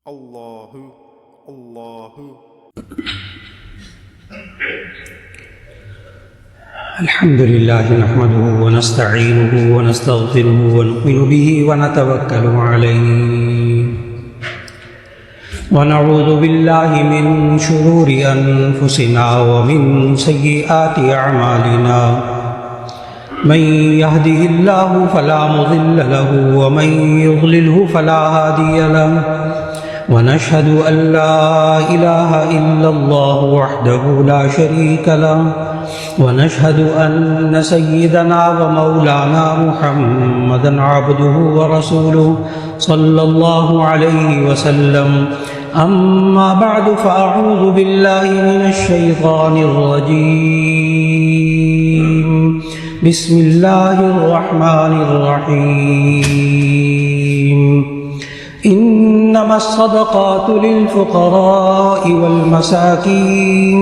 Allahu Allahu الحمد لله نحمده ونستعينه ونستغفره ونؤمن به ونتوكل عليه ونعوذ بالله من شرور أنفسنا ومن سيئات أعمالنا من يهده الله فلا مضل له ومن يضلله فلا هادي له ونشهد أن لا إله إلا الله وحده لا شريك له ونشهد أن سيدنا ومولانا محمدا عبده ورسوله صلى الله عليه وسلم أما بعد فأعوذ بالله من الشيطان الرجيم بسم الله الرحمن الرحيم إنما الصدقات للفقراء والمساكين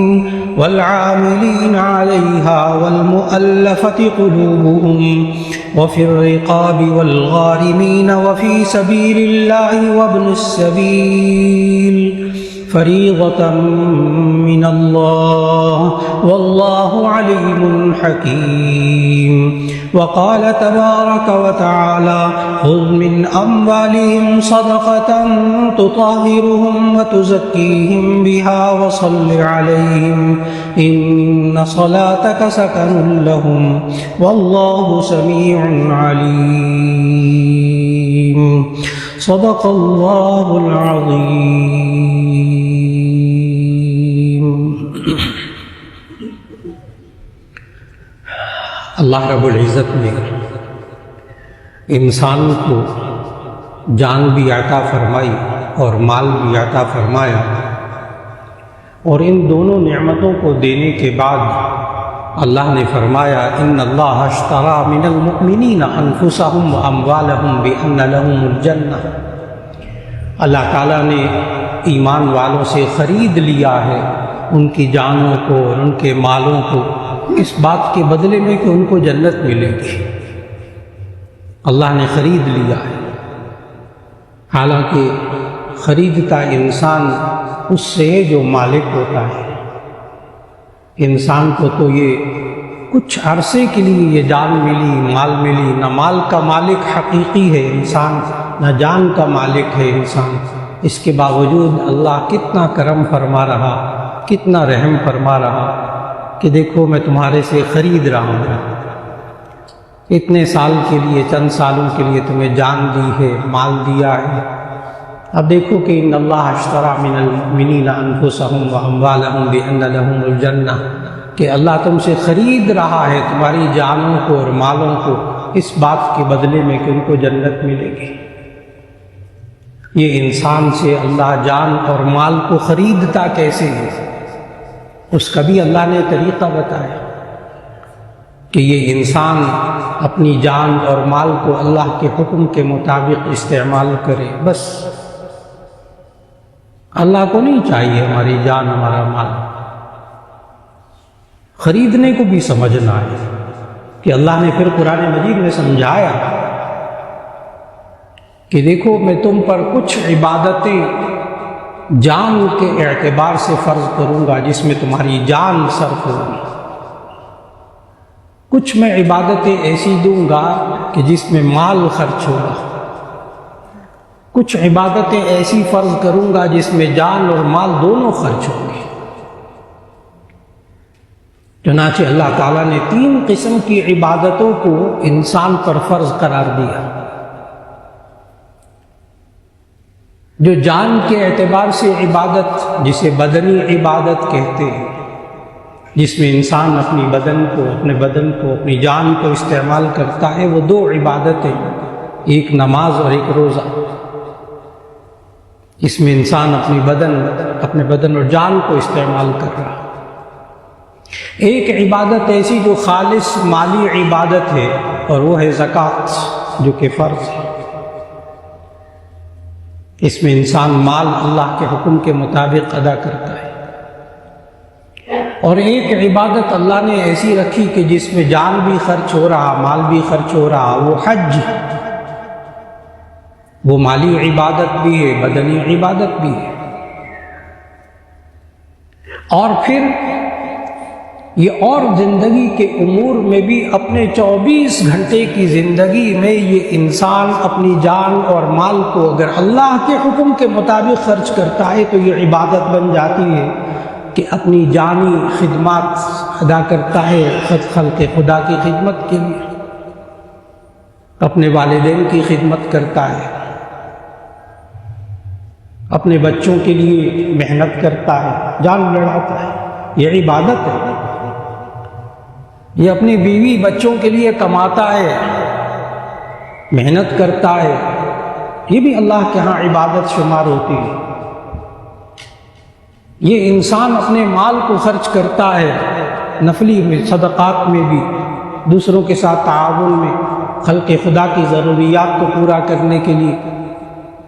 والعاملين عليها والمؤلفة قلوبهم وفي الرقاب والغارمين وفي سبيل الله وابن السبيل فريضة من الله والله عليم حكيم وقال تبارك وتعالى خذ من أموالهم صدقة تطهرهم وتزكيهم بها وصل عليهم إن صلاتك سكن لهم والله سميع عليم صدق الله العظيم. اللہ رب العزت نے انسان کو جان بھی عطا فرمائی اور مال بھی عطا فرمایا، اور ان دونوں نعمتوں کو دینے کے بعد اللہ نے فرمایا ان اللہ اشتری من المؤمنین انفسهم واموالهم بان لهم الجنہ. اللہ تعالیٰ نے ایمان والوں سے خرید لیا ہے ان کی جانوں کو اور ان کے مالوں کو، اس بات کے بدلے میں کہ ان کو جنت ملے گی. اللہ نے خرید لیا ہے، حالانکہ خریدتا انسان اس سے جو مالک ہوتا ہے. انسان کو تو یہ کچھ عرصے کے لیے یہ جان ملی، مال ملی، نہ مال کا مالک حقیقی ہے انسان، نہ جان کا مالک ہے انسان. اس کے باوجود اللہ کتنا کرم فرما رہا، کتنا رحم فرما رہا کہ دیکھو میں تمہارے سے خرید رہا ہوں، اتنے سال کے لیے، چند سالوں کے لیے تمہیں جان دی ہے، مال دیا ہے. اب دیکھو کہ ان اللہ اشتری من المؤمنین انفسهم واموالهم بان لهم الجنہ، کہ اللہ تم سے خرید رہا ہے تمہاری جانوں کو اور مالوں کو اس بات کے بدلے میں کہ ان کو جنت ملے گی. یہ انسان سے اللہ جان اور مال کو خریدتا کیسے ہے، اس کا بھی اللہ نے طریقہ بتایا کہ یہ انسان اپنی جان اور مال کو اللہ کے حکم کے مطابق استعمال کرے. بس اللہ کو نہیں چاہیے ہماری جان ہمارا مال، خریدنے کو بھی سمجھنا ہے کہ اللہ نے پھر قرآن مجید میں سمجھایا کہ دیکھو میں تم پر کچھ عبادتیں جان کے اعتبار سے فرض کروں گا جس میں تمہاری جان صرف ہوگی، کچھ میں عبادتیں ایسی دوں گا کہ جس میں مال خرچ ہوگا، کچھ عبادتیں ایسی فرض کروں گا جس میں جان اور مال دونوں خرچ ہوں گے. چنانچہ اللہ تعالیٰ نے 3 قسم کی عبادتوں کو انسان پر فرض قرار دیا. جو جان کے اعتبار سے عبادت، جسے بدنی عبادت کہتے ہیں، جس میں انسان اپنے بدن کو، اپنی جان کو استعمال کرتا ہے، وہ 2 عبادتیں، ایک نماز اور ایک روزہ. اس میں انسان اپنے بدن اور جان کو استعمال کر رہا. ایک عبادت ایسی جو خالص مالی عبادت ہے، اور وہ ہے زکوٰۃ، جو کہ فرض ہے. اس میں انسان مال اللہ کے حکم کے مطابق ادا کرتا ہے. اور ایک عبادت اللہ نے ایسی رکھی کہ جس میں جان بھی خرچ ہو رہا، مال بھی خرچ ہو رہا، وہ حج. وہ مالی عبادت بھی ہے، بدنی عبادت بھی ہے۔ اور پھر یہ اور زندگی کے امور میں بھی اپنے 24 گھنٹے کی زندگی میں یہ انسان اپنی جان اور مال کو اگر اللہ کے حکم کے مطابق خرچ کرتا ہے تو یہ عبادت بن جاتی ہے کہ اپنی جانی خدمات ادا کرتا ہے، خلق خدا کی خدمت کے لیے، اپنے والدین کی خدمت کرتا ہے، اپنے بچوں کے لیے محنت کرتا ہے، جان لڑاتا ہے، یہ عبادت ہے۔ یہ اپنی بیوی بچوں کے لیے کماتا ہے، محنت کرتا ہے، یہ بھی اللہ کے ہاں عبادت شمار ہوتی ہے۔ یہ انسان اپنے مال کو خرچ کرتا ہے، نفلی میں، صدقات میں بھی، دوسروں کے ساتھ تعاون میں، خلق خدا کی ضروریات کو پورا کرنے کے لیے،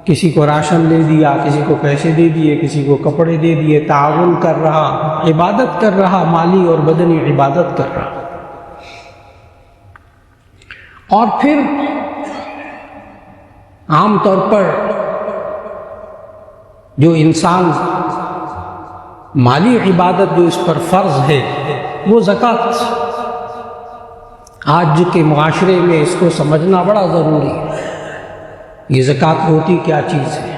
کسی کو راشن دے دیا، کسی کو پیسے دے دیے، کسی کو کپڑے دے دیے، تعاون کر رہا، عبادت کر رہا، مالی اور بدنی عبادت کر رہا۔ اور پھر عام طور پر جو انسان مالی عبادت جو اس پر فرض ہے وہ زکوٰۃ۔ آج کے معاشرے میں اس کو سمجھنا بڑا ضروری ہے، یہ زکوٰۃ ہوتی کیا چیز ہے،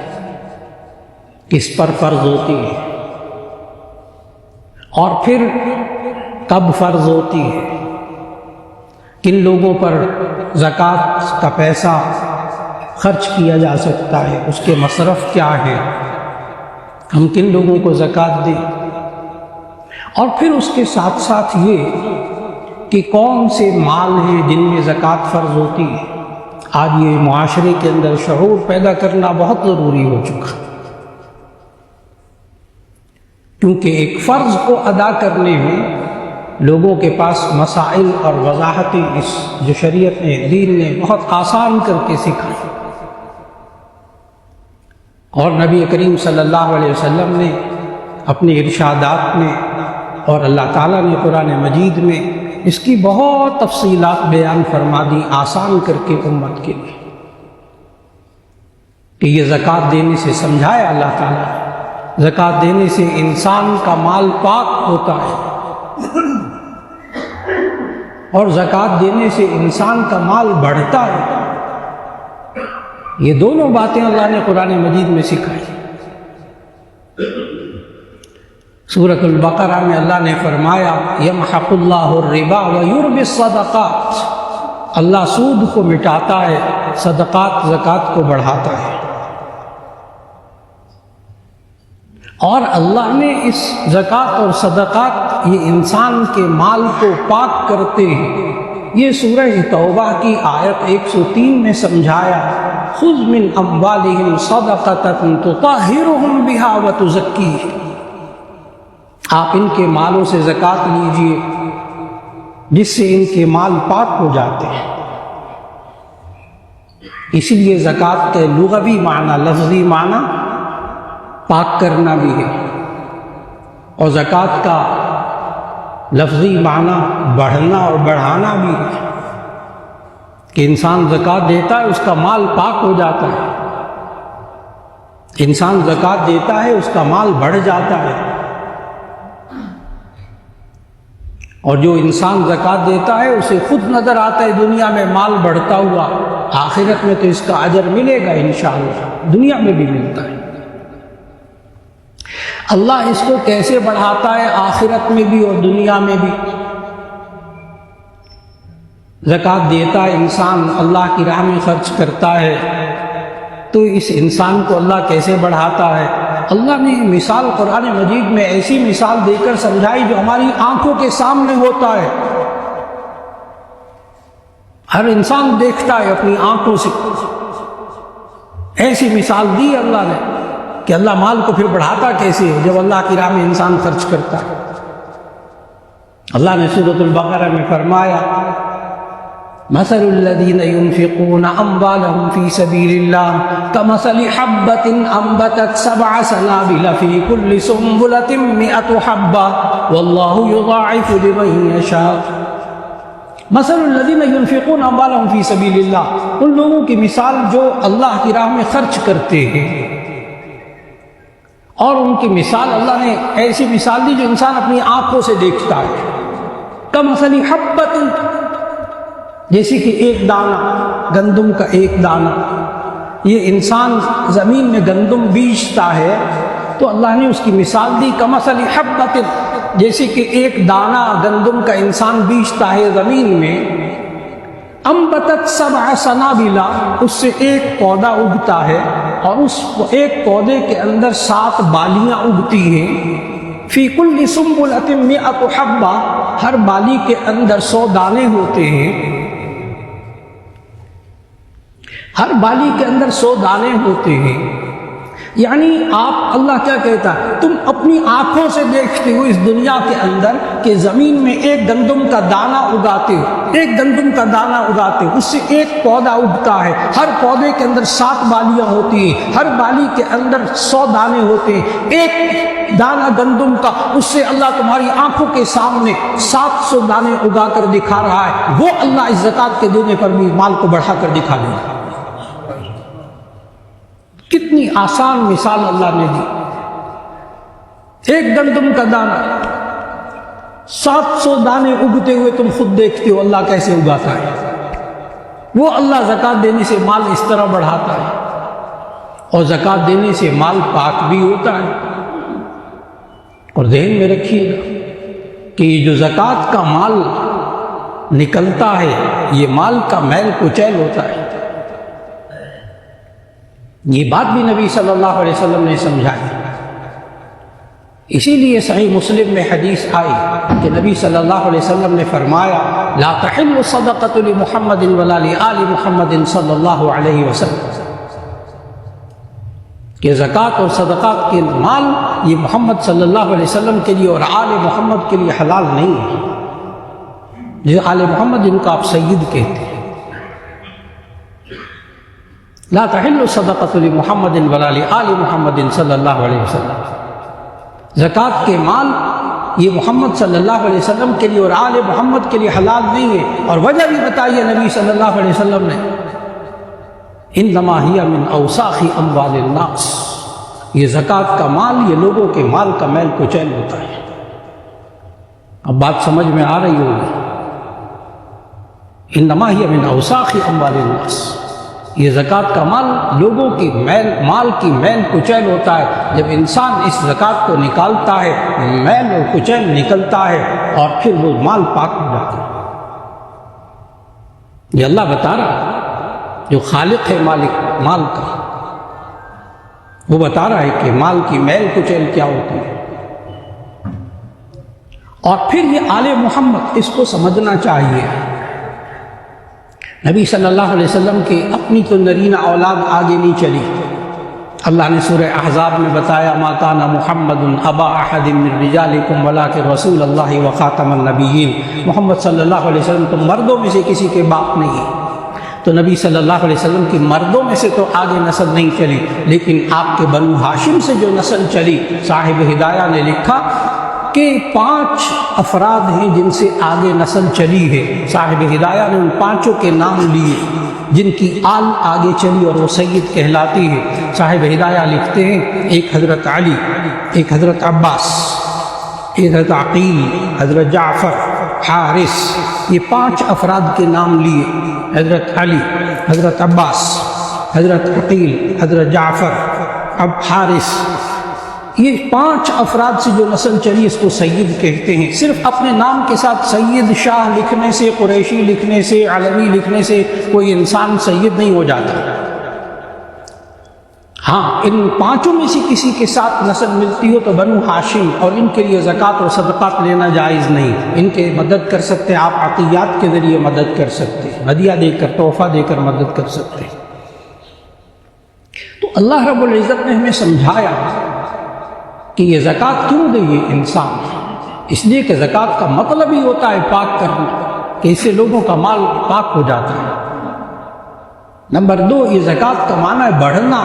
کس پر فرض ہوتی ہے، اور پھر کب فرض ہوتی ہے، کن لوگوں پر زکوٰۃ کا پیسہ خرچ کیا جا سکتا ہے، اس کے مصرف کیا ہے، ہم کن لوگوں کو زکوٰۃ دیں، اور پھر اس کے ساتھ ساتھ یہ کہ کون سے مال ہیں جن میں زکوٰۃ فرض ہوتی ہے۔ آج یہ معاشرے کے اندر شعور پیدا کرنا بہت ضروری ہو چکا، کیونکہ ایک فرض کو ادا کرنے میں لوگوں کے پاس مسائل اور وضاحتیں اس جو شریعت نے، دین نے بہت آسان کر کے سکھائی، اور نبی کریم صلی اللہ علیہ وسلم نے اپنے ارشادات میں اور اللہ تعالیٰ نے قرآن مجید میں اس کی بہت تفصیلات بیان فرما دی، آسان کر کے امت کے لیے، کہ یہ زکوٰۃ دینے سے سمجھایا اللہ تعالیٰ، زکوٰۃ دینے سے انسان کا مال پاک ہوتا ہے، اور زکوٰۃ دینے سے انسان کا مال بڑھتا ہے۔ یہ دونوں باتیں اللہ نے قرآن مجید میں سکھائی۔ سورۃ البقرہ میں اللہ نے فرمایا یمحق اللہ الربا ویربی الصدقات، اللہ سود کو مٹاتا ہے، صدقات زکوٰۃ کو بڑھاتا ہے۔ اور اللہ نے اس زکوٰۃ اور صدقات یہ انسان کے مال کو پاک کرتے ہیں، یہ سورہ توبہ کی آیت 103 میں سمجھایا، خذ من اموالہم صدقۃ تطہرہم بہا وتزکیہم، آپ ان کے مالوں سے زکوٰۃ لیجئے جس سے ان کے مال پاک ہو جاتے ہیں۔ اسی لیے زکوٰۃ کے لغوی معنی، لفظی معنی پاک کرنا بھی ہے، اور زکوٰۃ کا لفظی معنی بڑھنا اور بڑھانا بھی ہے، کہ انسان زکوٰۃ دیتا ہے اس کا مال پاک ہو جاتا ہے، انسان زکوٰۃ دیتا ہے اس کا مال بڑھ جاتا ہے، اور جو انسان زکوٰۃ دیتا ہے اسے خود نظر آتا ہے دنیا میں مال بڑھتا ہوا، آخرت میں تو اس کا اجر ملے گا انشاءاللہ، دنیا میں بھی ملتا ہے۔ اللہ اس کو کیسے بڑھاتا ہے آخرت میں بھی اور دنیا میں بھی؟ زکوٰۃ دیتا ہے انسان، اللہ کی راہ میں خرچ کرتا ہے، تو اس انسان کو اللہ کیسے بڑھاتا ہے؟ اللہ نے مثال قرآن مجید میں ایسی مثال دے کر سمجھائی جو ہماری آنکھوں کے سامنے ہوتا ہے، ہر انسان دیکھتا ہے اپنی آنکھوں سے۔ ایسی مثال دی اللہ نے کہ اللہ مال کو پھر بڑھاتا کیسے ہے جب اللہ کی راہ میں انسان خرچ کرتا ہے۔ اللہ نے سورۃ البقرہ میں فرمایا مثل الذین ينفقون اموالهم في سبيل الله كمثل حبة انبتت 7 سنابل في كل سنبلة 100 حبة والله يضاعف لمن يشاء۔ مثل الذین ينفقون اموالهم فی سبیل اللہ، ان لوگوں کی مثال جو اللہ کی راہ میں خرچ کرتے ہیں، اور ان کی مثال اللہ نے ایسی مثال دی جو انسان اپنی آنکھوں سے دیکھتا ہے، کمثل حبۃ، جیسے کہ ایک دانہ گندم کا، ایک دانہ، یہ انسان زمین میں گندم بیجتا ہے تو اللہ نے اس کی مثال دی کمثل حبۃ، جیسے کہ ایک دانہ گندم کا انسان بیجتا ہے زمین میں، انبتت 7 سنابل، اس سے ایک پودا اگتا ہے اور اس ایک پودے کے اندر 7 بالیاں اگتی ہیں، فی کل سنبلۃ 100 حبہ، ہر بالی کے اندر 100 دانے ہوتے ہیں، ہر بالی کے اندر 100 دانے ہوتے ہیں۔ یعنی آپ، اللہ کیا کہتا ہے، تم اپنی آنکھوں سے دیکھتے ہو اس دنیا کے اندر کہ زمین میں ایک گندم کا دانہ اگاتے ہو، ایک گندم کا دانہ اگاتے ہو، اس سے ایک پودا اگتا ہے، ہر پودے کے اندر 7 بالیاں ہوتی ہیں، ہر بالی کے اندر 100 دانے ہوتے ہیں، ایک دانہ گندم کا، اس سے اللہ تمہاری آنکھوں کے سامنے 700 دانے اگا کر دکھا رہا ہے، وہ اللہ اس زکوٰۃ کے دینے پر بھی مال کو بڑھا کر دکھا دے گا۔ کتنی آسان مثال اللہ نے دی، ایک گندم کا دانہ، 700 دانے اگتے ہوئے تم خود دیکھتے ہو اللہ کیسے اگاتا ہے۔ وہ اللہ زکوٰۃ دینے سے مال اس طرح بڑھاتا ہے، اور زکوٰۃ دینے سے مال پاک بھی ہوتا ہے۔ اور ذہن میں رکھیے گا کہ یہ جو زکوٰۃ کا مال نکلتا ہے، یہ مال کا میل کچیل ہوتا ہے۔ یہ بات بھی نبی صلی اللہ علیہ وسلم نے سمجھائی، اسی لیے صحیح مسلم میں حدیث آئی کہ نبی صلی اللہ علیہ وسلم نے فرمایا لا تحل صدقۃ لمحمد ولا لآل محمد صلی اللہ علیہ وسلم، کہ زکوٰۃ اور صدقات کے مال یہ محمد صلی اللہ علیہ وسلم کے لیے اور آل محمد کے لیے حلال نہیں ہے۔ جو آل محمد جن کو آپ سید کہتے ہیں، لا تحل صدقۃ لمحمد ولا لآل محمد صلی اللہ علیہ وسلم، زکوٰۃ کے مال یہ محمد صلی اللہ علیہ وسلم کے لیے اور آل محمد کے لیے حلال نہیں ہے، اور وجہ بھی بتائی ہے نبی صلی اللہ علیہ وسلم نے، انما ہی من اوساخ اموال الناس، یہ زکوٰۃ کا مال یہ لوگوں کے مال کا میل کچیل ہوتا ہے۔ اب بات سمجھ میں آ رہی ہوگی، انما ہی من اوساخ اموال الناس، یہ زکوٰۃ کا مال لوگوں کی مال کی میل کچیل ہوتا ہے۔ جب انسان اس زکوٰۃ کو نکالتا ہے، میل اور کچیل نکلتا ہے، اور پھر وہ مال پاک ہو جاتا ہے۔ یہ اللہ بتا رہا، جو خالق ہے مالک مال کا، وہ بتا رہا ہے کہ مال کی میل کچیل کیا ہوتی ہے۔ اور پھر یہ آل محمد، اس کو سمجھنا چاہیے، نبی صلی اللہ علیہ وسلم کے اپنی تو نرینہ اولاد آگے نہیں چلی۔ اللہ نے سورہ احزاب میں بتایا ما کان محمد ابا احد من رجالکم ولکن رسول اللہ وخاتم النبیین، محمد صلی اللہ علیہ وسلم تو مردوں میں سے کسی کے باپ نہیں، تو نبی صلی اللہ علیہ وسلم کی مردوں میں سے تو آگے نسل نہیں چلی، لیکن آپ کے بنو ہاشم سے جو نسل چلی، صاحب ہدایہ نے لکھا کہ 5 افراد ہیں جن سے آگے نسل چلی ہے۔ صاحب ہدایہ نے ان 5 کے نام لیے جن کی آل آگے چلی اور وہ سید کہلاتی ہے۔ صاحب ہدایہ لکھتے ہیں ایک حضرت علی، ایک حضرت عباس، ایک حضرت عقیل، حضرت جعفر، حارث، یہ 5 افراد کے نام لیے، حضرت علی، حضرت عباس، حضرت عقیل، حضرت جعفر، اب حارث، یہ 5 افراد سے جو نسل چلی اس کو سید کہتے ہیں۔ صرف اپنے نام کے ساتھ سید شاہ لکھنے سے، قریشی لکھنے سے، علوی لکھنے سے کوئی انسان سید نہیں ہو جاتا۔ ہاں، ان 5 میں سے کسی کے ساتھ نسل ملتی ہو تو بنو ہاشم، اور ان کے لیے زکوٰۃ اور صدقات لینا جائز نہیں، ان کے مدد کر سکتے ہیں آپ، عطیات کے ذریعے مدد کر سکتے ہیں، ہدیہ دے کر، تحفہ دے کر مدد کر سکتے ہیں۔ تو اللہ رب العزت نے ہمیں سمجھایا کہ یہ زکوٰۃ کیوں دے یہ انسان، اس لیے کہ زکوٰۃ کا مطلب ہی ہوتا ہے پاک کرنا، کہ اس سے لوگوں کا مال پاک ہو جاتا ہے۔ نمبر 2، یہ زکوٰۃ کا معنی ہے بڑھنا،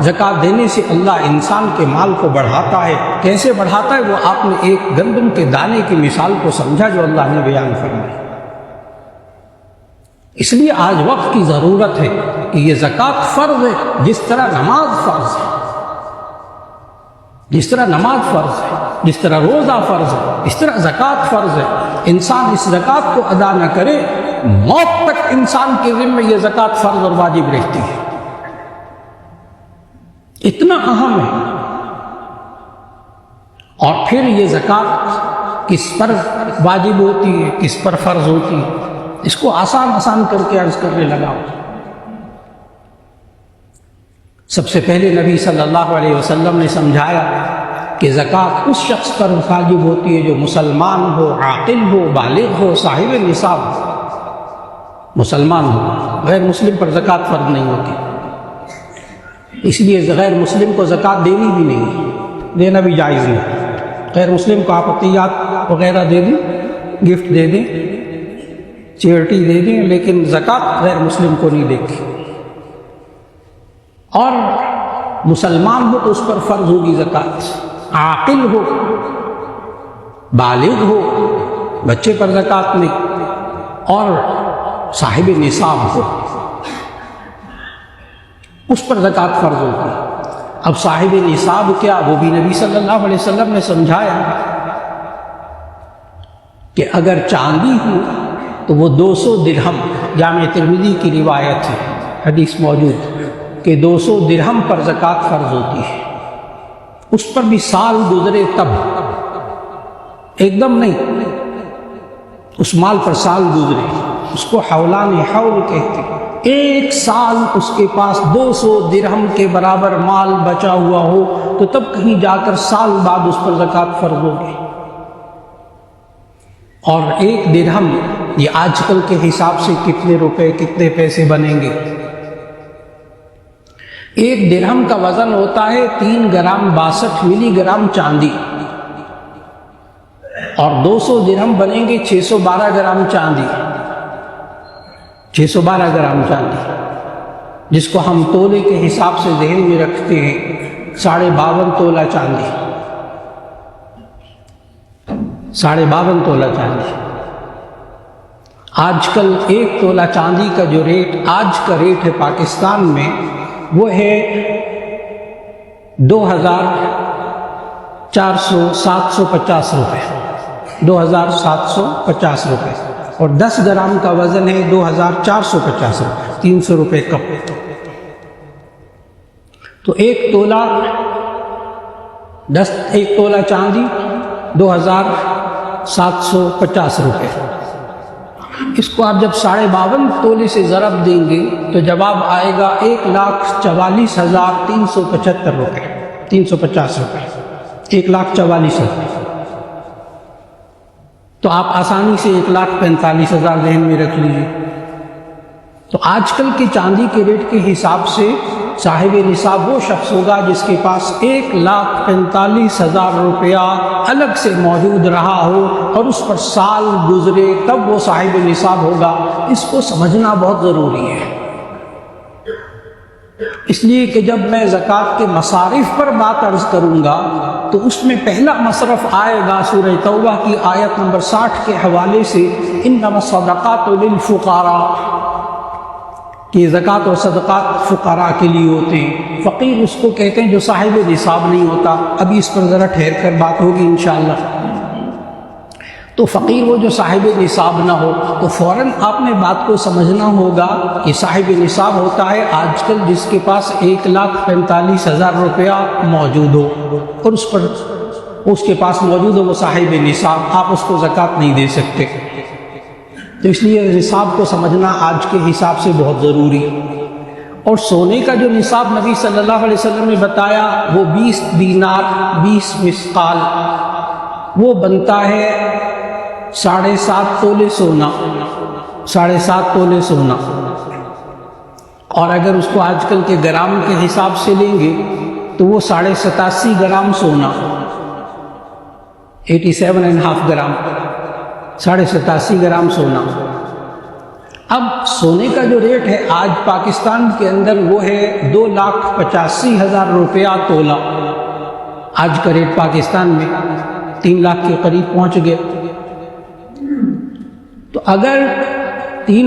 زکوٰۃ دینے سے اللہ انسان کے مال کو بڑھاتا ہے۔ کیسے بڑھاتا ہے؟ وہ آپ نے ایک گندم کے دانے کی مثال کو سمجھا جو اللہ نے بیان فرمائی۔ اس لیے آج وقت کی ضرورت ہے کہ یہ زکوٰۃ فرض ہے، جس طرح نماز فرض ہے، جس طرح نماز فرض ہے، جس طرح روزہ فرض ہے، اس طرح زکوٰۃ فرض ہے۔ انسان اس زکوٰۃ کو ادا نہ کرے، موت تک انسان کے ذمہ یہ زکوٰۃ فرض اور واجب رہتی ہے، اتنا اہم ہے۔ اور پھر یہ زکوٰۃ کس پر واجب ہوتی ہے، کس پر فرض ہوتی ہے، اس کو آسان کر کے عرض کرنے لگا۔ سب سے پہلے نبی صلی اللہ علیہ وسلم نے سمجھایا کہ زکوٰۃ اس شخص پر واجب ہوتی ہے جو مسلمان ہو، عاقل ہو، بالغ ہو، صاحب نصاب ہو، مسلمان ہو۔ غیر مسلم پر زکوٰۃ فرض نہیں ہوتی، اس لیے غیر مسلم کو زکوٰۃ دینی بھی نہیں، دینا بھی جائز نہیں۔ غیر مسلم کو آپ عطیات وغیرہ دے دیں، گفٹ دے دیں، چیریٹی دے دیں، لیکن زکوٰۃ غیر مسلم کو نہیں دیکھی۔ اور مسلمان ہو تو اس پر فرض ہوگی زکوٰۃ، عاقل ہو، بالغ ہو، بچے پر زکوٰۃ نہیں، اور صاحب نصاب ہو، اس پر زکوٰۃ فرض ہوگی۔ اب صاحب نصاب کیا، وہ بھی نبی صلی اللہ علیہ وسلم نے سمجھایا کہ اگر چاندی ہو تو وہ 200 درہم، جامع ترمذی کی روایت ہے، حدیث موجود کہ 200 درہم پر زکوٰۃ فرض ہوتی ہے، اس پر بھی سال گزرے تب، ایک دم نہیں، اس مال پر سال گزرے، اس کو حولان حول کہتے ہیں۔ ایک سال اس کے پاس 200 درہم کے برابر مال بچا ہوا ہو تو تب کہیں جا کر سال بعد اس پر زکوٰۃ فرض ہوگی۔ اور ایک درہم یہ آج کل کے حساب سے کتنے روپے، کتنے پیسے بنیں گے؟ ایک درہم کا وزن ہوتا ہے 3 گرام 62 ملی گرام چاندی، اور 200 درہم بنیں گے 612 گرام چاندی، 612 گرام چاندی، جس کو ہم تولے کے حساب سے ذہن میں رکھتے ہیں 52.5 تولہ چاندی، 52.5 تولہ چاندی۔ آج کل 1 تولہ چاندی کا جو ریٹ، آج کا ریٹ ہے پاکستان میں، وہ ہے 2,750 روپے، 2,750 روپے، اور 10 گرام کا وزن ہے 2,450 روپے، 300 روپے کم۔ تو ایک تولہ چاندی 2,750 روپے، اس کو آپ جب 52.5 تولے سے ضرب دیں گے تو جواب آئے گا 1,44,375 روپے، 350 روپے، 1,44,000۔ تو آپ آسانی سے 1,45,000 ذہن میں رکھ لیجیے۔ تو آج کل کی چاندی کے ریٹ کے حساب سے صاحب نصاب وہ شخص ہوگا جس کے پاس 1,45,000 روپیہ الگ سے موجود رہا ہو اور اس پر سال گزرے تب وہ صاحب نصاب ہوگا۔ اس کو سمجھنا بہت ضروری ہے، اس لیے کہ جب میں زکوٰۃ کے مصارف پر بات عرض کروں گا تو اس میں پہلا مصرف آئے گا سورہ توبہ کی آیت نمبر 60 کے حوالے سے، انما الصدقات للفقراء، کہ زکوٰۃ اور صدقات فقراء کے لیے ہوتے ہیں۔ فقیر اس کو کہتے ہیں جو صاحب نصاب نہیں ہوتا، ابھی اس پر ذرا ٹھہر کر بات ہوگی انشاءاللہ۔ تو فقیر وہ جو صاحب نصاب نہ ہو، تو فوراً آپ نے بات کو سمجھنا ہوگا کہ صاحب نصاب ہوتا ہے آج کل جس کے پاس 1,45,000 روپیہ موجود ہو اور اس کے پاس موجود ہو وہ صاحب نصاب، آپ اس کو زکوٰۃ نہیں دے سکتے۔ تو اس لیے نصاب کو سمجھنا آج کے حساب سے بہت ضروری۔ اور سونے کا جو نصاب نبی صلی اللہ علیہ وسلم نے بتایا وہ 20 دینار 20 مثقال، وہ بنتا ہے 7.5 تولے سونا، 7.5 تولے سونا۔ اور اگر اس کو آج کل کے گرام کے حساب سے لیں گے تو وہ 87.5 گرام سونا، 87.5 گرام، 87.5 گرام سونا۔ اب سونے کا جو ریٹ ہے آج پاکستان کے اندر وہ ہے 2,85,000 روپیہ تولہ، آج کا ریٹ پاکستان میں 3 لاکھ کے قریب پہنچ گیا۔ تو اگر 3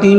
3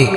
1।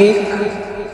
1,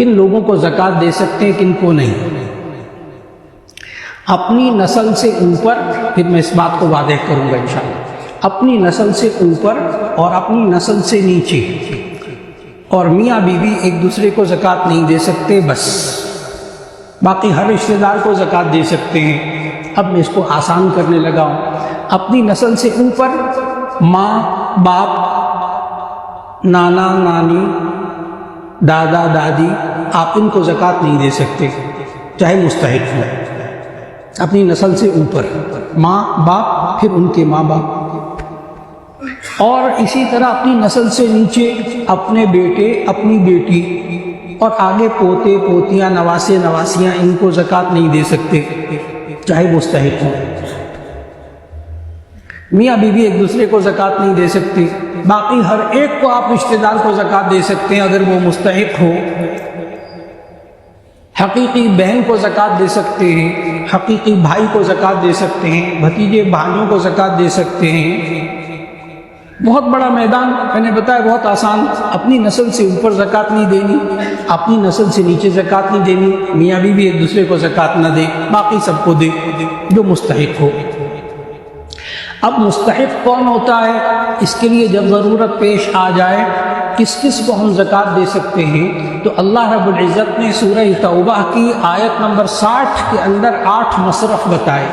کن لوگوں کو زکوٰۃ دے سکتے ہیں کن کو نہیں۔ اپنی نسل سے اوپر، پھر میں اس بات کو واضح کروں گا انشاءاللہ، اپنی نسل سے اوپر اور اپنی نسل سے نیچے اور میاں بیوی ایک دوسرے کو زکوٰۃ نہیں دے سکتے بس، باقی ہر رشتہ دار کو زکوٰۃ دے سکتے ہیں۔ اب میں اس کو آسان کرنے لگا ہوں۔ اپنی نسل سے اوپر ماں باپ، نانا نانی، دادا دادی، آپ ان کو زکوٰۃ نہیں دے سکتے چاہے مستحق ہوں۔ اپنی نسل سے اوپر ماں باپ، پھر ان کے ماں باپ، اور اسی طرح اپنی نسل سے نیچے اپنے بیٹے، اپنی بیٹی، اور آگے پوتے پوتیاں، نواسے نواسیاں، ان کو زکوٰۃ نہیں دے سکتے چاہے مستحق ہوں۔ میاں بیوی ایک دوسرے کو زکوٰۃ نہیں دے سکتے، باقی ہر ایک کو آپ رشتہ دار کو زکوٰۃ دے سکتے ہیں اگر وہ مستحق ہو۔ حقیقی بہن کو زکوٰۃ دے سکتے ہیں، حقیقی بھائی کو زکوٰۃ دے سکتے ہیں، بھتیجے بھائیوں کو زکوٰۃ دے سکتے ہیں۔ بہت بڑا میدان، میں نے بتایا بہت آسان۔ اپنی نسل سے اوپر زکوٰۃ نہیں دینی، اپنی نسل سے نیچے زکوٰۃ نہیں دینی، میاں بیوی ایک دوسرے کو زکوٰۃ نہ دے، باقی سب کو دے جو مستحق ہو۔ اب مستحق کون ہوتا ہے؟ اس کے لیے جب ضرورت پیش آ جائے کس کس کو ہم زکوٰۃ دے سکتے ہیں، تو اللہ رب العزت نے سورہ توبہ کی آیت نمبر 60 کے اندر 8 مصرف بتائے۔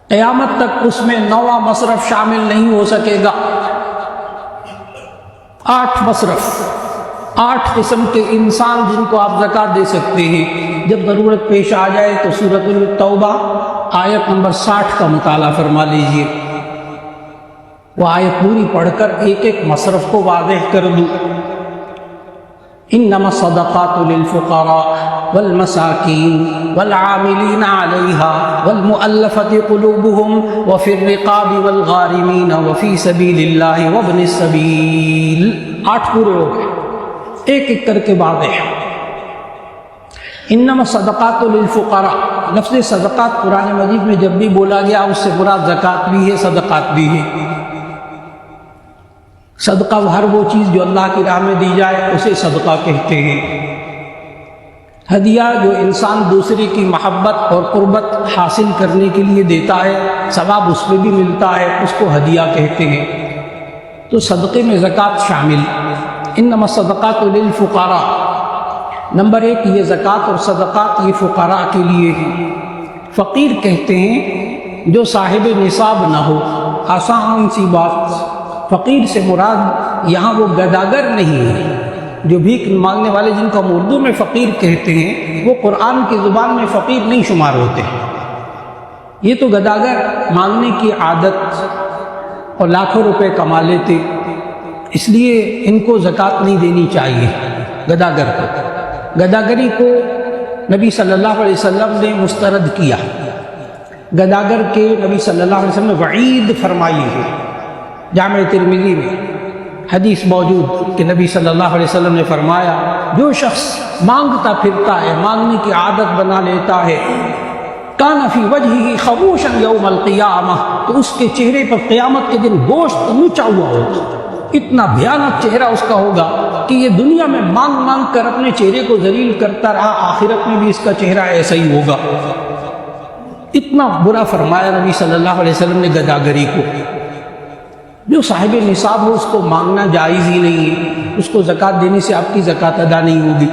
قیامت تک اس میں 9واں مصرف شامل نہیں ہو سکے گا۔ 8 مصرف، 8 قسم کے انسان جن کو آپ زکوٰۃ دے سکتے ہیں۔ جب ضرورت پیش آ جائے تو سورۃ التوبہ آیت نمبر 60 کا مطالعہ فرما لیجئے۔ وہ آیت پوری پڑھ کر ایک ایک مصرف کو واضح کر دوں۔ انما الصدقات للفقراء والمساکین والعاملین علیہا والمؤلفۃ قلوبهم وفی الرقاب والغارمین وفی سبیل اللہ وابن السبیل۔ 8 پورے ہو گئے، ایک ایک کر کے واضح۔ انما الصدقات للفقراء، لفظ صدقات قرآن مجید میں جب بھی بولا گیا اس سے مراد زکوٰۃ بھی ہے، صدقات بھی ہے۔ صدقہ ہر وہ چیز جو اللہ کی راہ میں دی جائے اسے صدقہ کہتے ہیں۔ ہدیہ جو انسان دوسرے کی محبت اور قربت حاصل کرنے کے لیے دیتا ہے، ثواب اس پہ بھی ملتا ہے، اس کو ہدیہ کہتے ہیں۔ تو صدقے میں زکوٰۃ شامل۔ انما الصدقات للفقراء، نمبر 1 یہ زکوٰۃ اور صدقات یہ فقراء کے لیے ہیں۔ فقیر کہتے ہیں جو صاحب نصاب نہ ہو۔ آسان سی بات، فقیر سے مراد یہاں وہ گداگر نہیں ہے، جو بھیک مانگنے والے جن کو ہم اردو میں فقیر کہتے ہیں وہ قرآن کی زبان میں فقیر نہیں شمار ہوتے۔ یہ تو گداگر مانگنے کی عادت اور لاکھوں روپے کما لیتے، اس لیے ان کو زکوٰۃ نہیں دینی چاہیے۔ گداگر کو، گداگری کو نبی صلی اللہ علیہ وسلم نے مسترد کیا۔ گداگر کے نبی صلی اللہ علیہ وسلم نے وعید فرمائی ہے۔ جامع ترمذی میں حدیث موجود کہ نبی صلی اللہ علیہ وسلم نے فرمایا جو شخص مانگتا پھرتا ہے، مانگنے کی عادت بنا لیتا ہے، کان فی وجہہ خموشا یوم القیامہ، تو اس کے چہرے پر قیامت کے دن گوشت نوچا ہوا ہوگا۔ اتنا بھیانک چہرہ اس کا ہوگا کہ یہ دنیا میں مانگ مانگ کر اپنے چہرے کو ذلیل کرتا رہا، آخرت میں بھی اس کا چہرہ ایسا ہی ہوگا۔ اتنا برا فرمایا نبی صلی اللہ علیہ وسلم نے گداگری کو۔ جو صاحب نصاب ہو اس کو مانگنا جائز ہی نہیں ہے، اس کو زکوٰۃ دینے سے آپ کی زکوٰۃ ادا نہیں ہوگی۔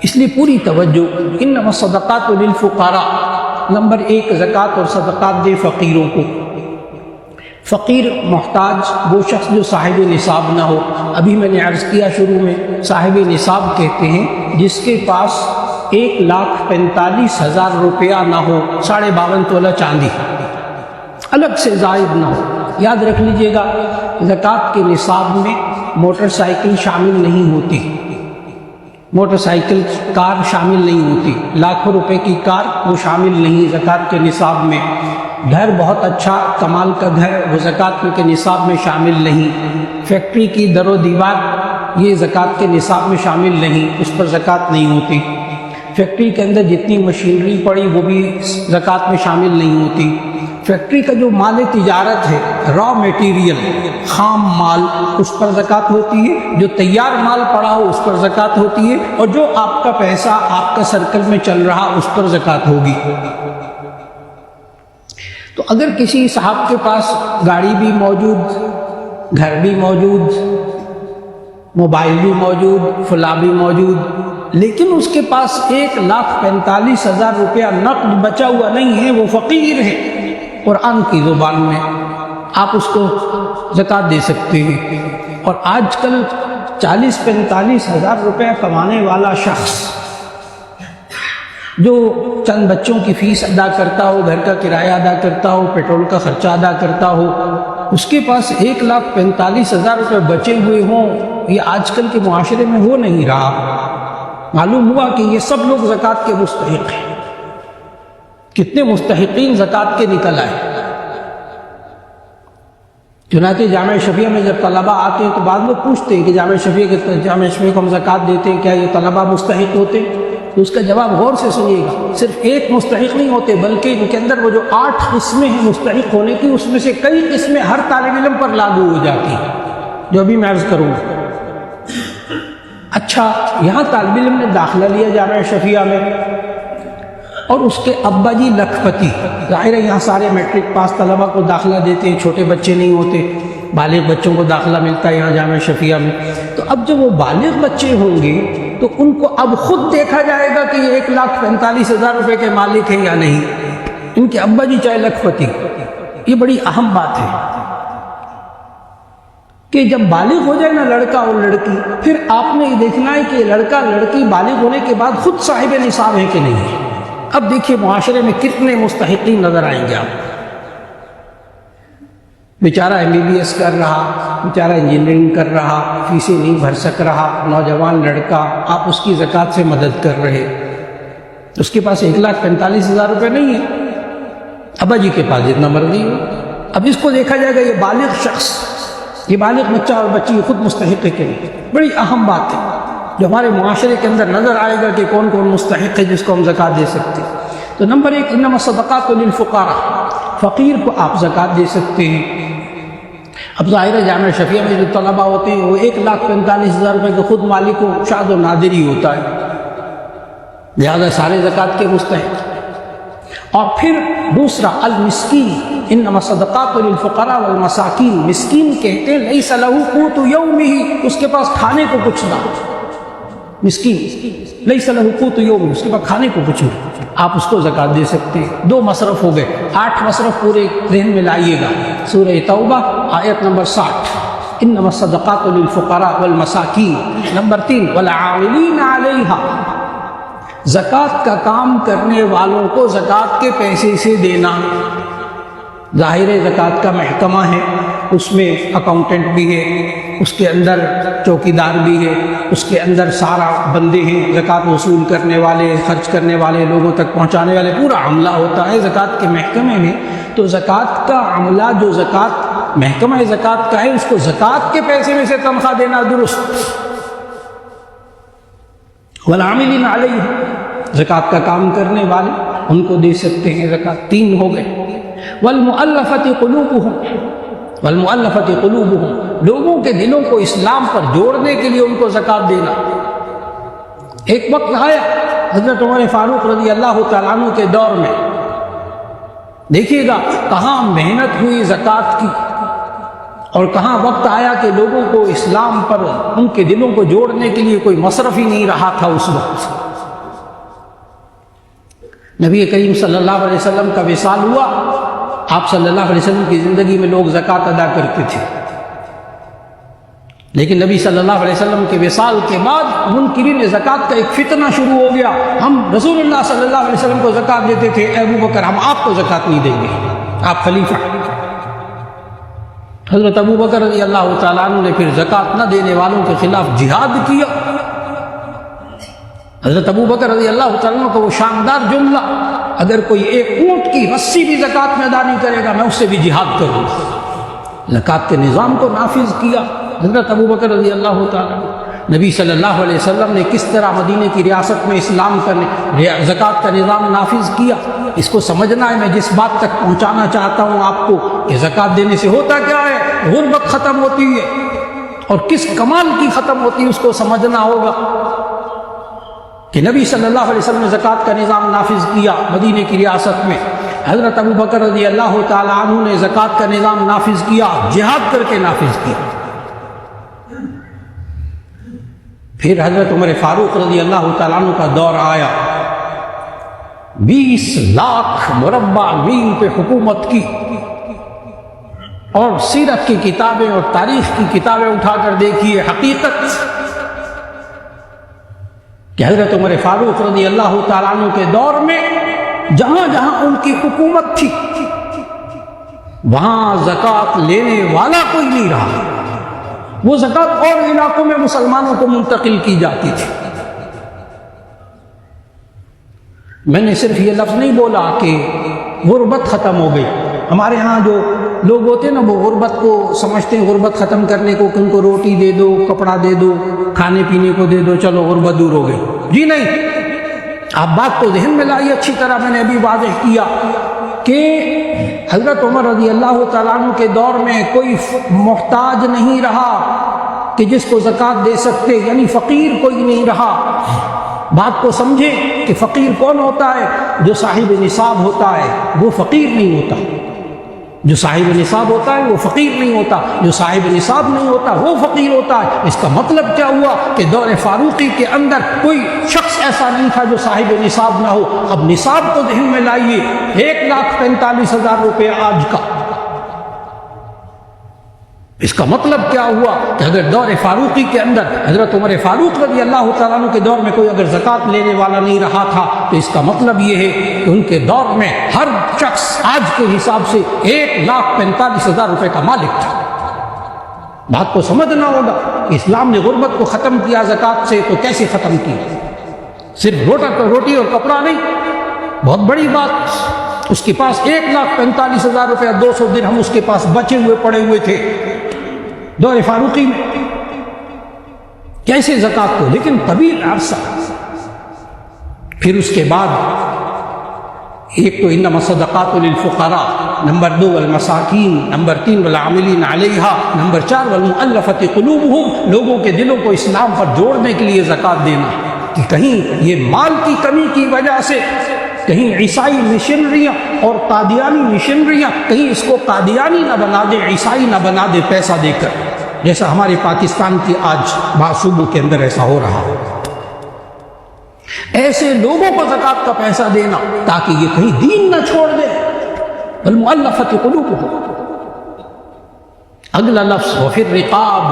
اس لیے پوری توجہ۔ انما الصدقات للفقراء، نمبر 1 زکوٰۃ اور صدقات دے فقیروں کو۔ فقیر محتاج وہ شخص جو صاحب نصاب نہ ہو۔ ابھی میں نے عرض کیا شروع میں، صاحب نصاب کہتے ہیں جس کے پاس 1,45,000 روپیہ نہ ہو، 52.5 تولہ چاندی الگ سے زائد نہ ہو۔ یاد رکھ لیجئے گا زکوٰۃ کے نصاب میں موٹر سائیکل شامل نہیں ہوتی، موٹر سائیکل کار شامل نہیں ہوتی، لاکھوں روپے کی کار وہ شامل نہیں زکوٰۃ کے نصاب میں۔ گھر بہت اچھا کمال کا گھر وہ زکوٰۃ کے نصاب میں شامل نہیں۔ فیکٹری کی در و دیوار یہ زکوٰۃ کے نصاب میں شامل نہیں، اس پر زکوٰۃ نہیں ہوتی۔ فیکٹری کے اندر جتنی مشینری پڑی وہ بھی زکوٰۃ میں شامل نہیں ہوتی. فیکٹری کا جو مال تجارت ہے، را میٹیریل، خام مال، اس پر زکوٰۃ ہوتی ہے. جو تیار مال پڑا ہو اس پر زکوٰۃ ہوتی ہے، اور جو آپ کا پیسہ آپ کا سرکل میں چل رہا اس پر زکوٰۃ ہوگی. تو اگر کسی صاحب کے پاس گاڑی بھی موجود، گھر بھی موجود، موبائل بھی موجود، فلاں بھی موجود، لیکن اس کے پاس 1,45,000 روپیہ نقد بچا ہوا نہیں ہے، وہ فقیر ہے، قرآن کی زبان میں آپ اس کو زکوٰۃ دے سکتے ہیں. اور آج کل 40-45 ہزار روپے کمانے والا شخص جو چند بچوں کی فیس ادا کرتا ہو، گھر کا کرایہ ادا کرتا ہو، پیٹرول کا خرچہ ادا کرتا ہو، اس کے پاس 1,45,000 روپے بچے ہوئے ہوں، یہ آج کل کے معاشرے میں ہو نہیں رہا. معلوم ہوا کہ یہ سب لوگ زکوٰۃ کے مستحق ہیں. کتنے مستحقین زکوٰۃ کے نکل آئے. چنانچہ جامعہ شفیع میں جب طلبہ آتے ہیں تو بعض لوگ پوچھتے ہیں کہ جامعہ شفیع کو ہم زکوٰۃ دیتے ہیں، کیا یہ طلبہ مستحق ہوتے ہیں؟ تو اس کا جواب غور سے سنیے گا. صرف ایک مستحق نہیں ہوتے، بلکہ ان کے اندر وہ جو 8 قسمیں ہیں مستحق ہونے کی، اس میں سے کئی قسمیں ہر طالب علم پر لاگو ہو جاتی ہیں، جو ابھی میں عرض کروں گا. اچھا، یہاں طالب علم نے داخلہ لیا جامعہ شفیع میں، اور اس کے ابا جی لکھپتی، ظاہر ہے یہاں سارے میٹرک پاس طلبہ کو داخلہ دیتے ہیں، چھوٹے بچے نہیں ہوتے، بالغ بچوں کو داخلہ ملتا ہے یہاں جامعہ شفیع میں. تو اب جب وہ بالغ بچے ہوں گے تو ان کو اب خود دیکھا جائے گا کہ یہ 1,45,000 روپے کے مالک ہیں یا نہیں. ان کے ابا جی چاہے لکھپتی. یہ بڑی اہم بات ہے کہ جب بالغ ہو جائے نا لڑکا اور لڑکی، پھر آپ نے یہ دیکھنا ہے کہ لڑکا لڑکی بالغ ہونے کے بعد خود صاحب نصاب ہے کہ نہیں ہے. اب دیکھیے معاشرے میں کتنے مستحقین نظر آئیں گے آپ. بیچارہ MBBS کر رہا، بیچارہ انجینئرنگ کر رہا، فیسیں نہیں بھر سک رہا، نوجوان لڑکا، آپ اس کی زکوٰۃ سے مدد کر رہے. اس کے پاس 1,45,000 روپے نہیں ہے، ابا جی کے پاس جتنا مرضی ہو. اب اس کو دیکھا جائے گا یہ بالغ شخص، یہ بالغ بچہ اور بچی خود مستحق ہے کہ نہیں. بڑی اہم بات ہے جو ہمارے معاشرے کے اندر نظر آئے گا کہ کون کون مستحق ہے جس کو ہم زکوٰۃ دے سکتے ہیں. تو نمبر 1، انما الصدقات للفقراء، فقیر کو آپ زکوٰۃ دے سکتے ہیں. اب ظاہر ہے جامعہ شفیع میں جو طلبہ ہوتے ہیں وہ 1,45,000 روپے کے خود مالک و شاد و نادر ہی ہوتا ہے، لہذا سارے زکوٰۃ کے مستحق. اور پھر دوسرا المسکین، انما الصدقات للفقراء والمساکین. مسکین کہتے ہیں لیس لہ قوت یومہ، اس کے پاس کھانے کو کچھ نہ. مسکین لیس لہ قوت یومہ، اس کے پاس کھانے کو کچھ نہیں، آپ اس کو زکوٰۃ دے سکتے ہیں. 2 مصرف ہو گئے. 8 مصرف پورے ذہن میں لائیے گا. سورہ توبہ آیت نمبر 60، انما الصدقات للفقراء والمساکین. نمبر 3، والعاملین علیہا، زکوٰۃ کا کام کرنے والوں کو زکوٰۃ کے پیسے سے دینا. ظاہر زکوٰۃ کا محکمہ ہے، اس میں اکاؤنٹنٹ بھی ہے، اس کے اندر چوکیدار بھی ہے، اس کے اندر سارا بندے ہیں زکوٰۃ وصول کرنے والے، خرچ کرنے والے، لوگوں تک پہنچانے والے، پورا عملہ ہوتا ہے زکوٰۃ کے محکمے میں. تو زکوٰۃ کا عملہ جو زکوٰۃ محکمہ زکوٰۃ کا ہے، اس کو زکوٰۃ کے پیسے میں سے تنخواہ دینا درست. والعاملین علیہ، زکوٰۃ کا کام کرنے والے ان کو دے سکتے ہیں زکوٰۃ. 3 ہو گئے. والمؤلفۃ قلوبہم، والمؤلفۃ قلوبہم، لوگوں کے دلوں کو اسلام پر جوڑنے کے لیے ان کو زکوٰۃ دینا. ایک وقت آیا حضرت عمر فاروق رضی اللہ تعالیٰ عنہ کے دور میں، دیکھیے گا کہاں محنت ہوئی زکوٰۃ کی، اور کہاں وقت آیا کہ لوگوں کو اسلام پر ان کے دلوں کو جوڑنے کے لیے کوئی مصرف ہی نہیں رہا تھا. اس وقت نبی کریم صلی اللہ علیہ وسلم کا وصال ہوا. آپ صلی اللہ علیہ وسلم کی زندگی میں لوگ زکوٰۃ ادا کرتے تھے، لیکن نبی صلی اللہ علیہ وسلم کے وصال کے بعد منکرین زکوٰۃ کا ایک فتنہ شروع ہو گیا. ہم رسول اللہ صلی اللہ علیہ وسلم کو زکوٰۃ دیتے تھے، اے ابو بکر ہم آپ کو زکوٰۃ نہیں دیں گے، آپ خلیفہ. حضرت ابو بکر رضی اللہ تعالیٰ عنہ نے پھر زکوٰۃ نہ دینے والوں کے خلاف جہاد کیا. حضرت ابو بکر رضی اللہ تعالیٰ عنہ کو وہ شاندار جملہ، اگر کوئی ایک اونٹ کی رسی بھی زکوٰۃ میں ادا نہیں کرے گا میں اس سے بھی جہاد کروں گا. زکوٰۃ کے نظام کو نافذ کیا حضرت ابو بکر رضی اللہ تعالیٰ عنہ. نبی صلی اللہ علیہ وسلم نے کس طرح مدینے کی ریاست میں اسلام کا زکوٰۃ کا نظام نافذ کیا. اس کو سمجھنا ہے. میں جس بات تک پہنچانا چاہتا ہوں آپ کو کہ زکوٰۃ دینے سے ہوتا کیا ہے، غربت ختم ہوتی ہے، اور کس کمال کی ختم ہوتی ہے اس کو سمجھنا ہوگا کہ نبی صلی اللہ علیہ وسلم نے زکوٰۃ کا نظام نافذ کیا مدینے کی ریاست میں. حضرت ابو بکر رضی اللہ تعالیٰ عنہ نے زکوٰۃ کا نظام نافذ کیا، جہاد کر کے نافذ کیا. پھر حضرت عمر فاروق رضی اللہ تعالیٰ عنہ کا دور آیا، 20 لاکھ مربع میل پہ حکومت کی. اور سیرت کی کتابیں اور تاریخ کی کتابیں اٹھا کر دیکھیے، حقیقت کہ حضرت عمر فاروق رضی اللہ تعالیٰ عنہ کے دور میں جہاں جہاں ان کی حکومت تھی وہاں زکوٰۃ لینے والا کوئی نہیں رہا. وہ زکوٰۃ اور علاقوں میں مسلمانوں کو منتقل کی جاتی تھی. میں نے صرف یہ لفظ نہیں بولا کہ غربت ختم ہو گئی. ہمارے ہاں جو لوگ ہوتے ہیں نا، وہ غربت کو سمجھتے ہیں غربت ختم کرنے کو کہ ان کو روٹی دے دو، کپڑا دے دو، کھانے پینے کو دے دو، چلو غربت دور ہو گئی. جی نہیں، آپ بات کو ذہن میں لائیے اچھی طرح. میں نے ابھی واضح کیا کہ حضرت عمر رضی اللہ تعالیٰ عنہ کے دور میں کوئی محتاج نہیں رہا کہ جس کو زکوٰۃ دے سکتے، یعنی فقیر کوئی نہیں رہا. بات کو سمجھیں کہ فقیر کون ہوتا ہے؟ جو صاحب نصاب ہوتا ہے وہ فقیر نہیں ہوتا. جو صاحب نصاب ہوتا ہے وہ فقیر نہیں ہوتا. جو صاحب نصاب نہیں ہوتا وہ فقیر ہوتا ہے. اس کا مطلب کیا ہوا کہ دور فاروقی کے اندر کوئی شخص ایسا نہیں تھا جو صاحب نصاب نہ ہو. اب نصاب کو ذہن میں لائیے، 1,45,000 روپے آج کا. اس کا مطلب کیا ہوا کہ اگر دور فاروقی کے اندر حضرت عمر فاروق رضی اللہ تعالیٰ عنہ کے دور میں کوئی اگر زکوٰۃ لینے والا نہیں رہا تھا تو اس کا مطلب یہ ہے کہ ان کے دور میں ہر شخص آج کے حساب سے 1,45,000 روپے کا مالک تھا. بات کو سمجھنا ہوگا. اسلام نے غربت کو ختم کیا زکوٰۃ سے، تو کیسے ختم کیا؟ صرف روٹی اور کپڑا نہیں، بہت بڑی بات. اس کے پاس 1,45,000 روپے، 200 درہم اس کے پاس بچے ہوئے پڑے ہوئے تھے دور فاروقی میں. کیسے زکوٰۃ کو؟ لیکن طویل عرصہ. پھر اس کے بعد ایک تو انما الصدقات للفقراء، نمبر 2 والمساکین، نمبر 3 والعاملین علیہا، نمبر 4 والمؤلفۃ قلوبہم، لوگوں کے دلوں کو اسلام پر جوڑنے کے لیے زکوٰۃ دینا کہ کہیں یہ مال کی کمی کی وجہ سے کہیں عیسائی مشنریاں اور قادیانی مشنریاں کہیں اس کو قادیانی نہ بنا دے، عیسائی نہ بنا دے پیسہ دے کر، جیسا ہمارے پاکستان کی آج بعض صوبوں کے اندر ایسا ہو رہا. ایسے لوگوں کو زکوٰۃ کا پیسہ دینا تاکہ یہ کہیں دین نہ چھوڑ دے. والمؤلفۃ قلوبہم. اگلا لفظ وفی الرقاب،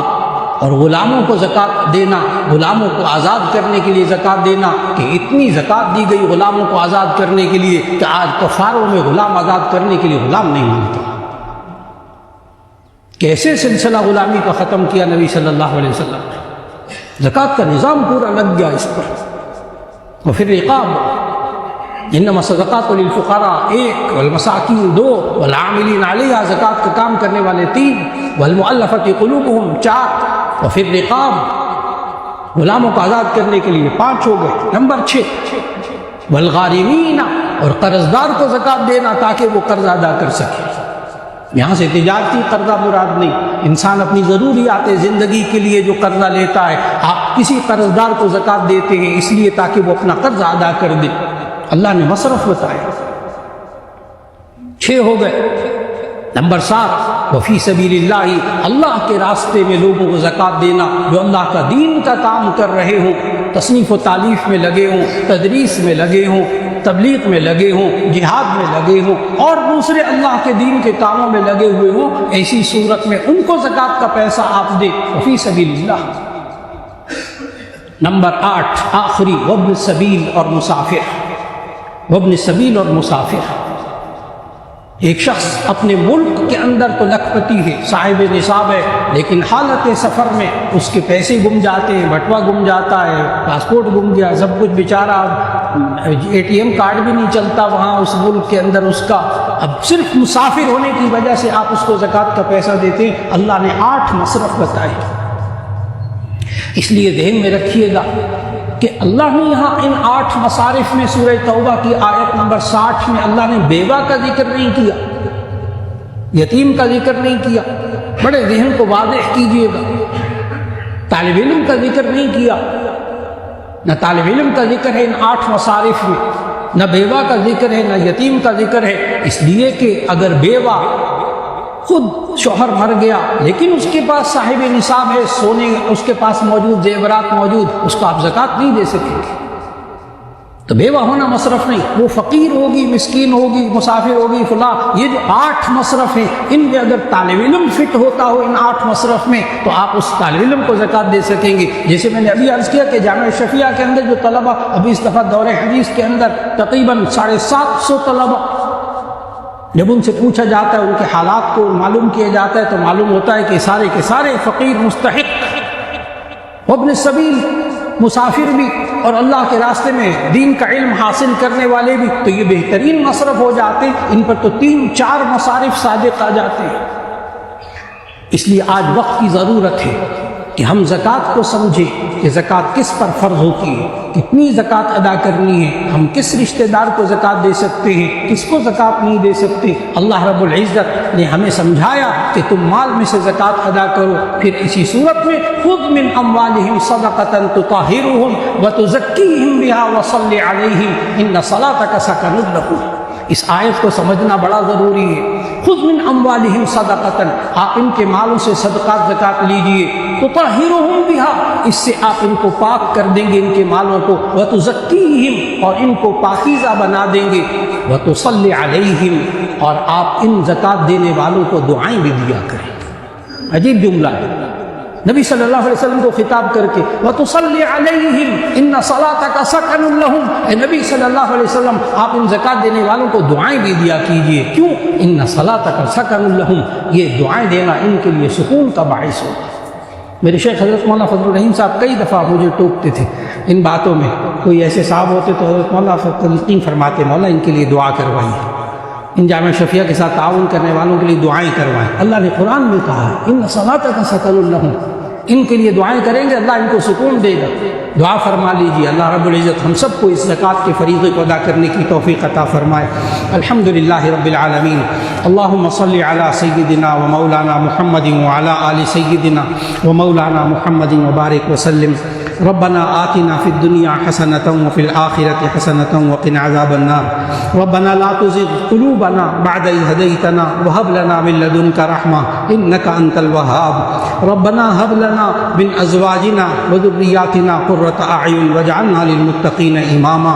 اور غلاموں کو زکوٰۃ دینا، غلاموں کو آزاد کرنے کے لیے زکوٰۃ دینا کہ اتنی زکوٰۃ دی گئی غلاموں کو آزاد کرنے کے لیے کہ آج کفاروں میں غلام آزاد کرنے کے لیے غلام نہیں ملتا. کیسے سلسلہ غلامی کا ختم کیا نبی صلی اللہ علیہ وسلم نے. زکوٰۃ کا نظام پورا لگ گیا اس پر. وفی الرقاب انما الصدقات للفقراء 1، والمساکین 2، والعاملین علیہا زکوٰۃ کا کام کرنے والے 3، والمؤلفۃ قلوبہم 4، وفی الرقاب غلاموں کو آزاد کرنے کے لیے 5 ہو گئے. نمبر 6 والغارمین، اور قرض دار کو زکوٰۃ دینا تاکہ وہ قرض ادا کر سکے. یہاں سے تجارتی قرضہ مراد نہیں، انسان اپنی ضروریات زندگی کے لیے جو قرضہ لیتا ہے، آپ کسی قرض دار کو زکوٰۃ دیتے ہیں اس لیے تاکہ وہ اپنا قرضہ ادا کر دے. اللہ نے مصرف بتایا. 6 ہو گئے. نمبر 7 وفی سبیل اللہ، اللہ کے راستے میں لوگوں کو زکوٰۃ دینا جو اللہ کا دین کا کام کر رہے ہوں، تصنیف و تالیف میں لگے ہوں، تدریس میں لگے ہوں، تبلیغ میں لگے ہوں، جہاد میں لگے ہوں، اور دوسرے اللہ کے دین کے کاموں میں لگے ہوئے ہوں. ایسی صورت میں ان کو زکوٰۃ کا پیسہ آپ دیں وفی سبیل اللہ. نمبر 8 آخری وابن السبیل اور مسافر. وابن السبیل اور مسافر، ایک شخص اپنے ملک کے اندر تو لکھپتی ہے، صاحب نصاب ہے، لیکن حالت سفر میں اس کے پیسے گم جاتے ہیں، بٹوا گم جاتا ہے، پاسپورٹ گم گیا، سب کچھ بیچارہ، ATM کارڈ بھی نہیں چلتا وہاں اس ملک کے اندر اس کا. اب صرف مسافر ہونے کی وجہ سے آپ اس کو زکوٰۃ کا پیسہ دیتے ہیں. اللہ نے 8 مصرف بتائے. اس لیے ذہن میں رکھیے گا کہ اللہ نے یہاں ان 8 مصارف میں سورہ توبہ کی آیت نمبر 60 میں اللہ نے بیوہ کا ذکر نہیں کیا، یتیم کا ذکر نہیں کیا. بڑے ذہن کو واضح کیجیے گا. طالب علم کا ذکر نہیں کیا، نہ طالب علم کا ذکر ہے ان 8 مصارف میں، نہ بیوہ کا ذکر ہے، نہ یتیم کا ذکر ہے. اس لیے کہ اگر بیوہ خود شوہر مر گیا لیکن اس کے پاس صاحب نصاب ہے، سونے اس کے پاس موجود، زیورات موجود، اس کو آپ زکوٰۃ نہیں دے سکیں گے. تو بیوہ ہونا مصرف نہیں، وہ فقیر ہوگی، مسکین ہوگی، مسافر ہوگی، فلاں. یہ جو 8 مصرف ہیں ان میں اگر طالب علم فٹ ہوتا ہو ان 8 مصرف میں تو آپ اس طالب علم کو زکوٰۃ دے سکیں گے. جیسے میں نے ابھی عرض کیا کہ جامعہ شفیعہ کے اندر جو طلبہ ابھی اس دفعہ دور حدیث کے اندر تقریباً 750 طلبہ، جب ان سے پوچھا جاتا ہے، ان کے حالات کو معلوم کیا جاتا ہے تو معلوم ہوتا ہے کہ سارے کے سارے فقیر، مستحق، ابن سبیل، مسافر بھی اور اللہ کے راستے میں دین کا علم حاصل کرنے والے بھی. تو یہ بہترین مصرف ہو جاتے ہیں. ان پر تو 3-4 مصارف صادق آ جاتے ہیں. اس لیے آج وقت کی ضرورت ہے کہ ہم زکوٰۃ کو سمجھیں کہ زکوٰۃ کس پر فرض ہوتی ہے، کتنی زکوٰۃ ادا کرنی ہے، ہم کس رشتہ دار کو زکوٰۃ دے سکتے ہیں، کس کو زکوٰۃ نہیں دے سکتے. اللہ رب العزت نے ہمیں سمجھایا کہ تم مال میں سے زکوٰۃ ادا کرو. پھر اسی صورت میں خذ من اموالہم صدقۃ تطہرھم وتزکیہم بہا وصلی علیہم ان صلاتک سکن لہم. اس آیت کو سمجھنا بڑا ضروری ہے. خذ من اموالہم صدقۃ، آپ ان کے مالوں سے صدقات زکوٰۃ لیجئے. تطہرھم بہا، اس سے آپ ان کو پاک کر دیں گے، ان کے مالوں کو. وتزکیہم، اور ان کو پاکیزہ بنا دیں گے. وتصلی علیہم، اور آپ ان زکوٰۃ دینے والوں کو دعائیں بھی دیا کریں. عجیب جملہ ہے نبی صلی اللہ علیہ وسلم کو خطاب کر کے. وتصلی علیہم ان صلاتک سکن لہم، اے نبی صلی اللہ علیہ وسلم آپ ان زکوٰۃ دینے والوں کو دعائیں بھی دیا کیجئے. کیوں؟ ان صلاتک سکن لہم، یہ دعائیں دینا ان کے لیے سکون کا باعث ہوتا ہے. میرے شیخ حضرت مولانا فضل الرحیم صاحب کئی دفعہ مجھے ٹوکتے تھے ان باتوں میں. کوئی ایسے صاحب ہوتے تو حضرت مولانا تلقین فرماتے، مولا ان کے لیے دعا کروائیے، ان جامعہ شفیعہ کے ساتھ تعاون کرنے والوں کے لیے دعائیں کروائیں. اللہ نے قرآن میں کہا ہے ان صلاتک سکن لہم، ان کے لیے دعائیں کریں گے اللہ ان کو سکون دے گا. دعا فرما لیجیے. اللہ رب العزت ہم سب کو اس زکوٰۃ کے فریضے کو ادا کرنے کی توفیق عطا فرمائے. الحمدللہ رب العالمین. اللہم صلی علی سیدنا و مولانا محمد وعلی آل سیدنا و مولانا محمد وبارک وسلم. ربنا آتنا فی الدنیا حسنۃ وفی الآخرۃ حسنۃ وقنا عذاب النار. ربنا لا تزغ قلوبنا بعد إذ هديتنا وهب لنا من لدنك رحمة إنك أنت الوهاب. ربنا هب لنا من أزواجنا وذرياتنا قرة أعين واجعلنا للمتقين إماما.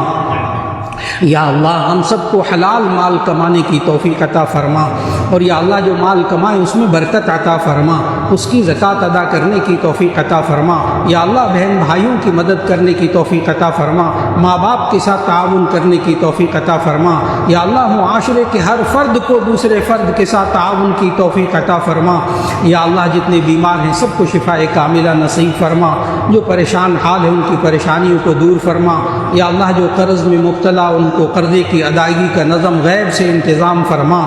یا اللہ ہم سب کو حلال مال کمانے کی توفیق عطا فرما، اور یا اللہ جو مال کمائے اس میں برکت عطا فرما، اس کی زکوٰۃ ادا کرنے کی توفیق عطا فرما. یا اللہ بہن بھائیوں کی مدد کرنے کی توفیق عطا فرما، ماں باپ کے ساتھ تعاون کرنے کی توفیق عطا فرما. یا اللہ معاشرے کے ہر فرد کو دوسرے فرد کے ساتھ تعاون کی توفیق عطا فرما. یا اللہ جتنے بیمار ہیں سب کو شفاء کاملہ نصیب فرما، جو پریشان حال ہیں ان کی پریشانیوں کو دور فرما. یا اللہ جو قرض میں مبتلا ان کو قرضے کی ادائیگی کا نظم غیب سے انتظام فرما.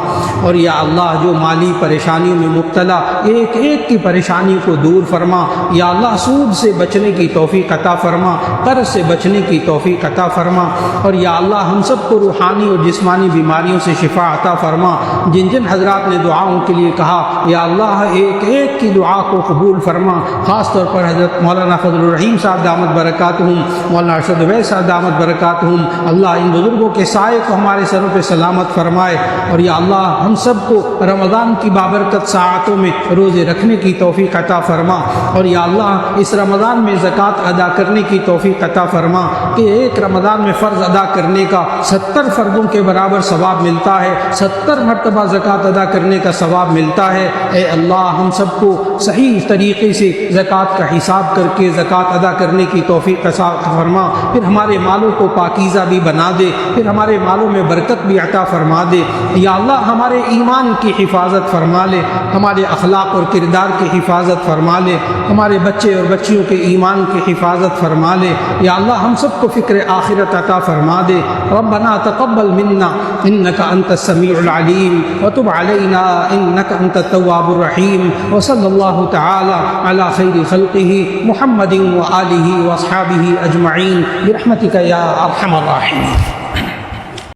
اور یا اللہ جو مالی پریشانیوں میں مبتلا ایک ایک کی پریشانی کو دور فرما. یا اللہ سود سے بچنے کی توفیق عطا فرما، قرض سے بچنے کی توفیق عطا فرما. اور یا اللہ ہم سب کو روحانی اور جسمانی بیماریوں سے شفا عطا فرما. جن جن حضرات نے دعاؤں کے لیے کہا یا اللہ ایک ایک کی دعا کو قبول فرما. خاص طور پر حضرت مولانا فضل الرحیم صاحب دامت برکاتہم، مولانا ارشد اویس صاحب دامت برکاتہم. اللہ ان بزرگوں کے سائے کو ہمارے سروں پہ سلامت فرمائے. اور یا اللہ ہم سب کو رمضان کی بابرکت ساعتوں میں روزے رکھنے کی توفیق عطا فرما. اور یا اللہ اس رمضان میں زکوٰۃ ادا کرنے کی توفیق عطا فرما کہ ایک رمضان میں فرض ادا کرنے کا 70 فرضوں کے برابر ثواب ملتا ہے، 70 مرتبہ زکوٰۃ ادا کرنے کا ثواب ملتا ہے. اے اللہ ہم سب کو صحیح طریقے سے زکوٰۃ کا حساب کر کے زکوٰۃ ادا کرنے کی توفیق عطا فرما. پھر ہمارے مالوں کو پاکیزہ بھی بنا دے، پھر ہمارے مالوں میں برکت بھی عطا فرما دے. یا اللہ ہمارے ایمان کی حفاظت فرما لے، ہمارے اخلاق اور کردار کی حفاظت فرما لے، ہمارے بچے اور بچیوں کے ایمان کی حفاظت فرما لے. یا اللہ ہم سب کو فکر آخرت عطا فرما دے. ربنا تقبل منا انك انت السميع العليم وتب علينا انك انت التواب الرحيم. وصلى الله تعالى على خير خلقه محمد وآله واصحابه اجمعين برحمتك يا ارحم الراحمين.